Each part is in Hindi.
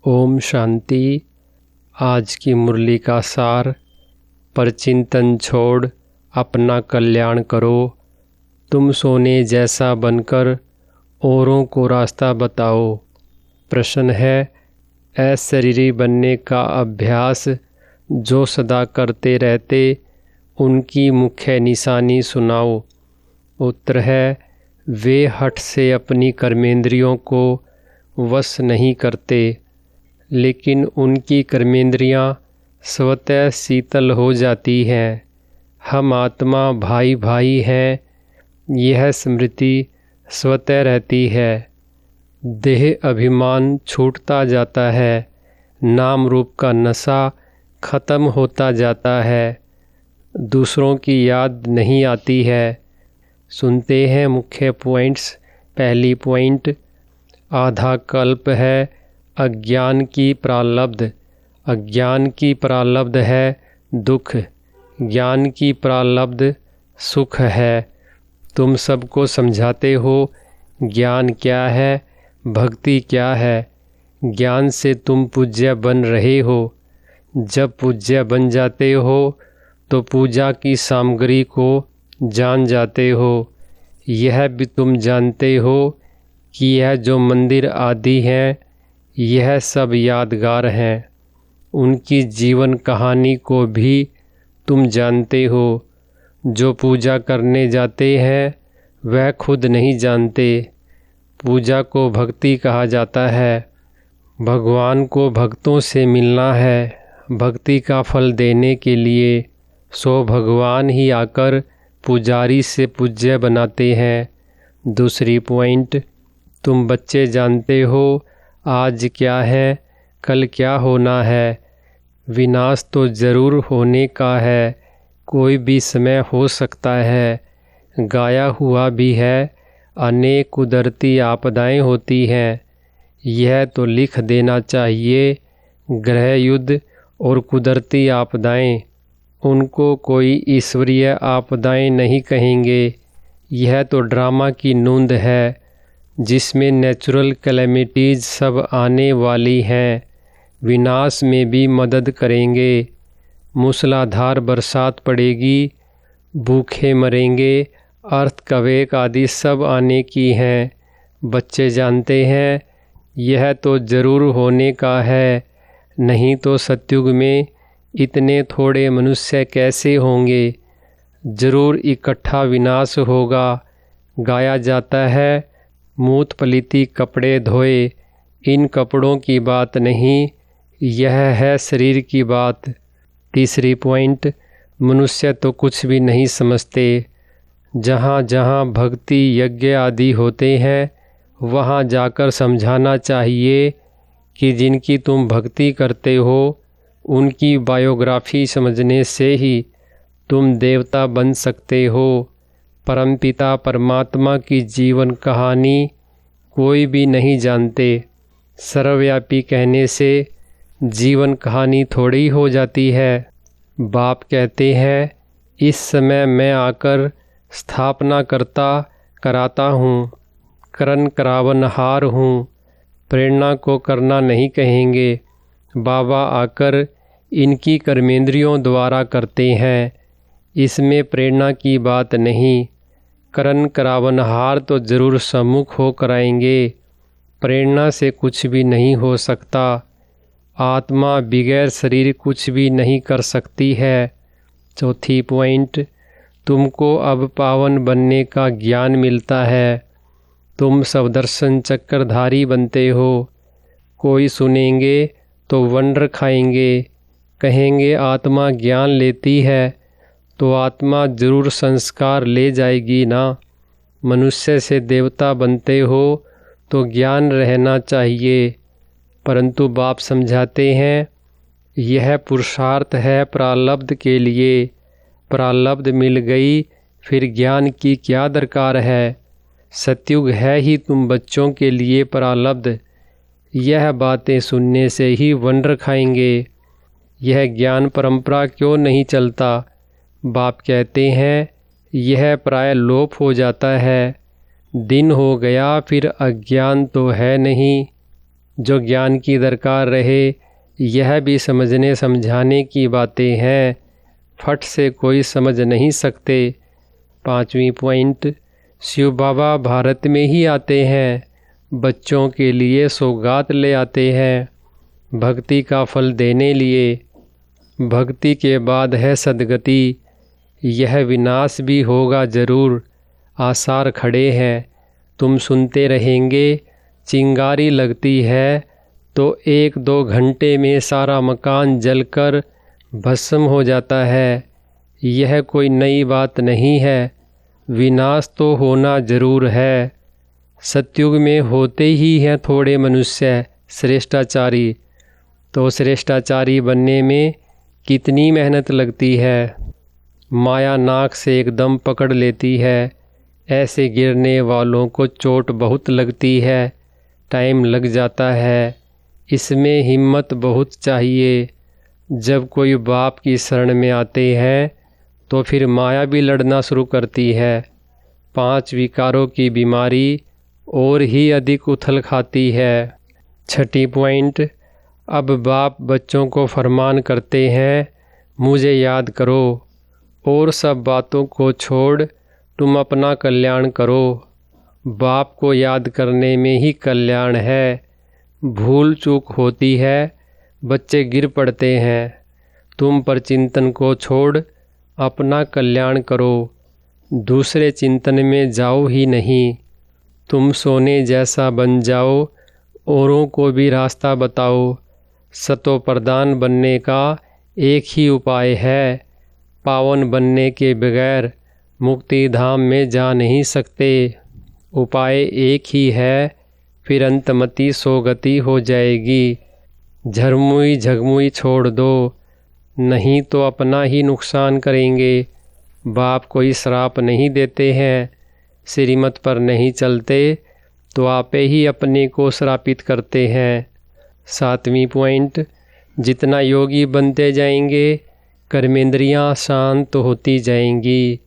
ओम शांति। आज की मुरली का सार, परचिंतन छोड़ अपना कल्याण करो। तुम सोने जैसा बनकर औरों को रास्ता बताओ। प्रश्न है, अशरीरी बनने का अभ्यास जो सदा करते रहते, उनकी मुख्य निशानी सुनाओ। उत्तर है, वे हठ से अपनी कर्मेंद्रियों को वश नहीं करते, लेकिन उनकी कर्मेंद्रियां स्वतः शीतल हो जाती हैं। हम आत्मा भाई भाई हैं, यह स्मृति स्वतः रहती है। देह अभिमान छूटता जाता है, नाम रूप का नशा खत्म होता जाता है, दूसरों की याद नहीं आती है। सुनते हैं मुख्य पॉइंट्स। पहली पॉइंट, आधा कल्प है अज्ञान की प्रालब्ध। अज्ञान की प्रालब्ध है दुख, ज्ञान की प्रालब्ध सुख है। तुम सबको समझाते हो ज्ञान क्या है, भक्ति क्या है। ज्ञान से तुम पूज्य बन रहे हो। जब पूज्य बन जाते हो तो पूजा की सामग्री को जान जाते हो। यह भी तुम जानते हो कि यह जो मंदिर आदि हैं, यह सब यादगार हैं। उनकी जीवन कहानी को भी तुम जानते हो। जो पूजा करने जाते हैं वह खुद नहीं जानते। पूजा को भक्ति कहा जाता है। भगवान को भक्तों से मिलना है। भक्ति का फल देने के लिए सो भगवान ही आकर पुजारी से पूज्य बनाते हैं। दूसरी पॉइंट, तुम बच्चे जानते हो आज क्या है, कल क्या होना है। विनाश तो ज़रूर होने का है, कोई भी समय हो सकता है। गाया हुआ भी है, अनेक कुदरती आपदाएं होती हैं। यह तो लिख देना चाहिए। ग्रह युद्ध और कुदरती आपदाएं, उनको कोई ईश्वरीय आपदाएं नहीं कहेंगे। यह तो ड्रामा की नूंद है, जिसमें नेचुरल कैलेमिटीज़ सब आने वाली हैं। विनाश में भी मदद करेंगे। मूसलाधार बरसात पड़ेगी, भूखे मरेंगे, अर्थक्वेक आदि सब आने की हैं। बच्चे जानते हैं यह तो ज़रूर होने का है, नहीं तो सतयुग में इतने थोड़े मनुष्य कैसे होंगे। ज़रूर इकट्ठा विनाश होगा। गाया जाता है, मूत पलीती कपड़े धोए। इन कपड़ों की बात नहीं, यह है शरीर की बात। तीसरी पॉइंट, मनुष्य तो कुछ भी नहीं समझते। जहाँ जहाँ भक्ति यज्ञ आदि होते हैं, वहाँ जाकर समझाना चाहिए कि जिनकी तुम भक्ति करते हो, उनकी बायोग्राफी समझने से ही तुम देवता बन सकते हो। परमपिता परमात्मा की जीवन कहानी कोई भी नहीं जानते। सर्वव्यापी कहने से जीवन कहानी थोड़ी हो जाती है। बाप कहते हैं, इस समय मैं आकर स्थापना कराता हूँ, करन करावनहार हूँ। प्रेरणा को करना नहीं कहेंगे। बाबा आकर इनकी कर्मेंद्रियों द्वारा करते हैं। इसमें प्रेरणा की बात नहीं। करन करावनहार तो ज़रूर सम्मुख हो कराएंगे। प्रेरणा से कुछ भी नहीं हो सकता। आत्मा बगैर शरीर कुछ भी नहीं कर सकती है। चौथी पॉइंट, तुमको अब पावन बनने का ज्ञान मिलता है। तुम सब दर्शन चक्रधारी बनते हो। कोई सुनेंगे तो वंडर खाएंगे, कहेंगे आत्मा ज्ञान लेती है, तो आत्मा जरूर संस्कार ले जाएगी ना। मनुष्य से देवता बनते हो तो ज्ञान रहना चाहिए। परंतु बाप समझाते हैं, यह पुरुषार्थ है प्रालब्ध के लिए। प्रालब्ध मिल गई, फिर ज्ञान की क्या दरकार है। सतयुग है ही तुम बच्चों के लिए प्रालब्ध। यह बातें सुनने से ही वंडर खाएंगे। यह ज्ञान परंपरा क्यों नहीं चलता। बाप कहते हैं, यह प्राय लोप हो जाता है। दिन हो गया फिर अज्ञान तो है नहीं। जो ज्ञान की दरकार रहे यह भी समझने समझाने की बातें हैं, फट से कोई समझ नहीं सकते। 5वीं पॉइंट, शिव बाबा भारत में ही आते हैं, बच्चों के लिए सौगात ले आते हैं, भक्ति का फल देने लिए। भक्ति के बाद है सद्गति, यह विनाश भी होगा ज़रूर, आसार खड़े हैं, तुम सुनते रहेंगे। चिंगारी लगती है तो 1-2 घंटे में सारा मकान जलकर भस्म हो जाता है, यह कोई नई बात नहीं है, विनाश तो होना ज़रूर है। सतयुग में होते ही हैं थोड़े मनुष्य श्रेष्ठाचारी, तो श्रेष्ठाचारी बनने में कितनी मेहनत लगती है। माया नाक से एकदम पकड़ लेती है, ऐसे गिरने वालों को चोट बहुत लगती है, टाइम लग जाता है, इसमें हिम्मत बहुत चाहिए। जब कोई बाप की शरण में आते हैं तो फिर माया भी लड़ना शुरू करती है। 5 विकारों की बीमारी और ही अधिक उथल खाती है। 6ठी पॉइंट, अब बाप बच्चों को फरमान करते हैं, मुझे याद करो और सब बातों को छोड़ तुम अपना कल्याण करो। बाप को याद करने में ही कल्याण है। भूल चूक होती है, बच्चे गिर पड़ते हैं, तुम पर चिंतन को छोड़ अपना कल्याण करो, दूसरे चिंतन में जाओ ही नहीं। तुम सोने जैसा बन जाओ, औरों को भी रास्ता बताओ। सतो प्रधान बनने का एक ही उपाय है, पावन बनने के बगैर मुक्ति धाम में जा नहीं सकते। उपाय एक ही है, फिर अंतमति सोगति हो जाएगी। झरमुई झगमुई छोड़ दो, नहीं तो अपना ही नुकसान करेंगे। बाप कोई श्राप नहीं देते हैं, श्रीमत पर नहीं चलते तो आपे ही अपने को श्रापित करते हैं। 7वीं पॉइंट, जितना योगी बनते जाएंगे कर्मेंद्रियां शांत होती जाएंगी।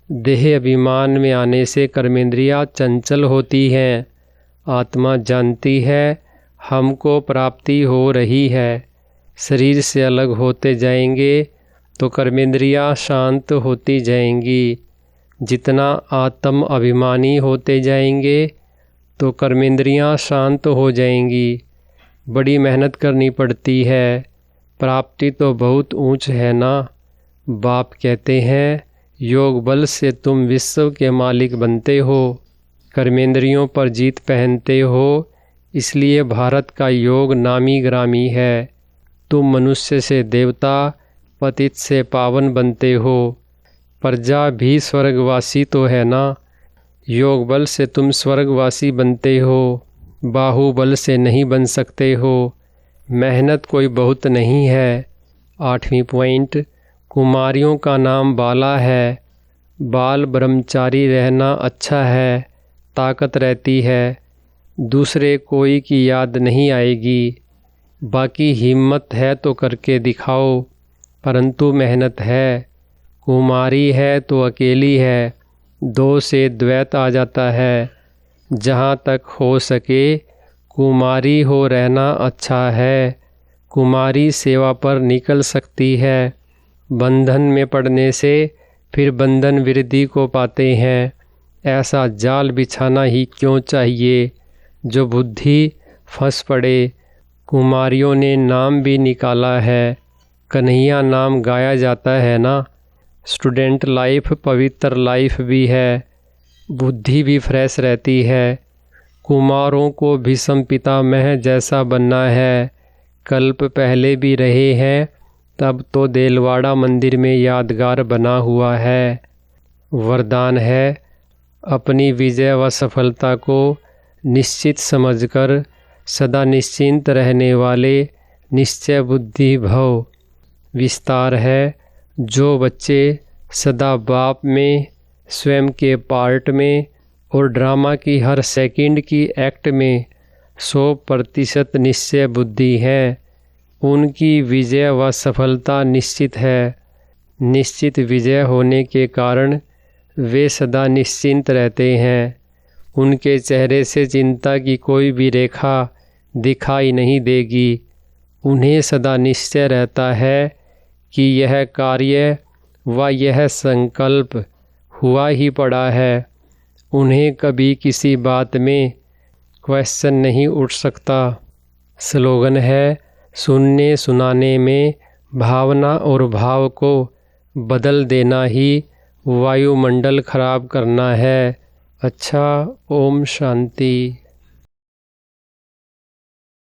देह अभिमान में आने से कर्मेंद्रियां चंचल होती हैं। आत्मा जानती है हमको प्राप्ति हो रही है। शरीर से अलग होते जाएंगे तो कर्मेंद्रियां शांत होती जाएंगी। जितना आत्म अभिमानी होते जाएंगे तो कर्मेंद्रियां शांत हो जाएंगी। बड़ी मेहनत करनी पड़ती है, प्राप्ति तो बहुत ऊंच है ना। बाप कहते हैं योग बल से तुम विश्व के मालिक बनते हो, कर्मेंद्रियों पर जीत पहनते हो, इसलिए भारत का योग नामी ग्रामी है। तुम मनुष्य से देवता, पतित से पावन बनते हो, प्रजा भी स्वर्गवासी तो है ना। योग बल से तुम स्वर्गवासी बनते हो, बाहुबल से नहीं बन सकते हो। मेहनत कोई बहुत नहीं है। 8वीं पॉइंट, कुमारियों का नाम बाला है। बाल ब्रह्मचारी रहना अच्छा है, ताकत रहती है, दूसरे कोई की याद नहीं आएगी। बाकी हिम्मत है तो करके दिखाओ, परंतु मेहनत है। कुमारी है तो अकेली है, 2 से द्वैत आ जाता है। जहाँ तक हो सके कुमारी हो रहना अच्छा है। कुमारी सेवा पर निकल सकती है। बंधन में पड़ने से फिर बंधन वृद्धि को पाते हैं। ऐसा जाल बिछाना ही क्यों चाहिए जो बुद्धि फंस पड़े। कुमारियों ने नाम भी निकाला है, कन्हैया नाम गाया जाता है ना। स्टूडेंट लाइफ पवित्र लाइफ भी है, बुद्धि भी फ्रेश रहती है। कुमारों को भीष्म पितामह जैसा बनना है। कल्प पहले भी रहे हैं, तब तो देलवाड़ा मंदिर में यादगार बना हुआ है। वरदान है, अपनी विजय व सफलता को निश्चित समझकर सदा निश्चिंत रहने वाले निश्चय बुद्धि भव। विस्तार है, जो बच्चे सदा बाप में, स्वयं के पार्ट में और ड्रामा की हर सेकंड की एक्ट में 100% निश्चय बुद्धि है, उनकी विजय व सफलता निश्चित है। निश्चित विजय होने के कारण वे सदा निश्चिंत रहते हैं। उनके चेहरे से चिंता की कोई भी रेखा दिखाई नहीं देगी। उन्हें सदा निश्चय रहता है कि यह कार्य व यह संकल्प हुआ ही पड़ा है। उन्हें कभी किसी बात में क्वेश्चन नहीं उठ सकता। स्लोगन है, सुनने सुनाने में भावना और भाव को बदल देना ही वायुमंडल खराब करना है। अच्छा, ओम शांति।